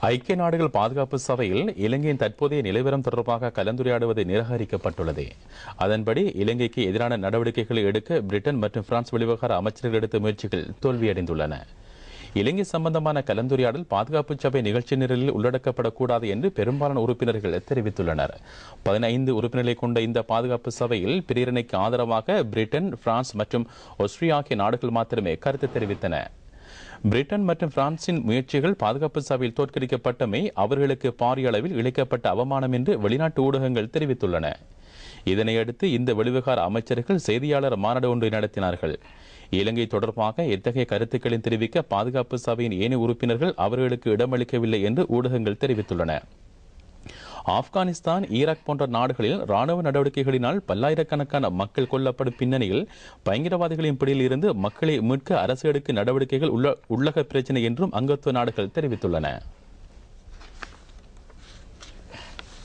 ஐக்கிய நாடுகள் பாதுகாப்பு சபையில் இலங்கையின் தற்போதைய நிலவரம் தொடர்பாக கலந்துரையாடுவது நிராகரிக்கப்பட்டுள்ளது. அதன்படி இலங்கைக்கு எதிரான நடவடிக்கைகளை எடுக்க பிரிட்டன் மற்றும் பிரான்ஸ் வெளிவிவகார அமைச்சர்கள் எடுத்த முயற்சிகள் தோல்வியடைந்துள்ளன. இலங்கை சம்பந்தமான கலந்துரையாடல் பாதுகாப்பு சபை நிகழ்ச்சி நிரலில் உள்ளடக்கப்படக்கூடாது என்று பெரும்பாலான உறுப்பினர்கள் தெரிவித்துள்ளனர். 15 உறுப்பினர்களை கொண்ட இந்த பாதுகாப்பு சபையில் பிரேரணைக்கு ஆதரவாக பிரிட்டன், பிரான்ஸ் மற்றும் ஆஸ்திரியா ஆகிய நாடுகள் மாத்திரமே கருத்து தெரிவித்தன. பிரிட்டன் மற்றும் பிரான்சின் முயற்சிகள் பாதுகாப்பு சபையில் தோற்கடிக்கப்பட்டமை அவர்களுக்கு பாரிய அளவில் இழைக்கப்பட்ட அவமானம் என்று வெளிநாட்டு ஊடகங்கள் தெரிவித்துள்ளன. இதனையடுத்து இந்த வெளிவிவகார அமைச்சர்கள் செய்தியாளர் மாநாடு ஒன்றை நடத்தினார்கள். இலங்கை தொடர்பாக எத்தகைய கருத்துக்களை தெரிவிக்க பாதுகாப்பு சபையின் ஏனைய உறுப்பினர்கள் அவர்களுக்கு இடமளிக்கவில்லை என்று ஊடகங்கள் தெரிவித்துள்ளன. ஆப்கானிஸ்தான், ஈராக் போன்ற நாடுகளில் ராணுவ நடவடிக்கைகளினால் பல்லாயிரக்கணக்கான மக்கள் கொல்லப்படும் பின்னணியில் பயங்கரவாதிகளின் பிடியில் இருந்து மக்களை மீட்க அரசு எடுக்கும் நடவடிக்கைகள் உள்ளக பிரச்சினை என்றும் அங்கத்துவ நாடுகள் தெரிவித்துள்ளன.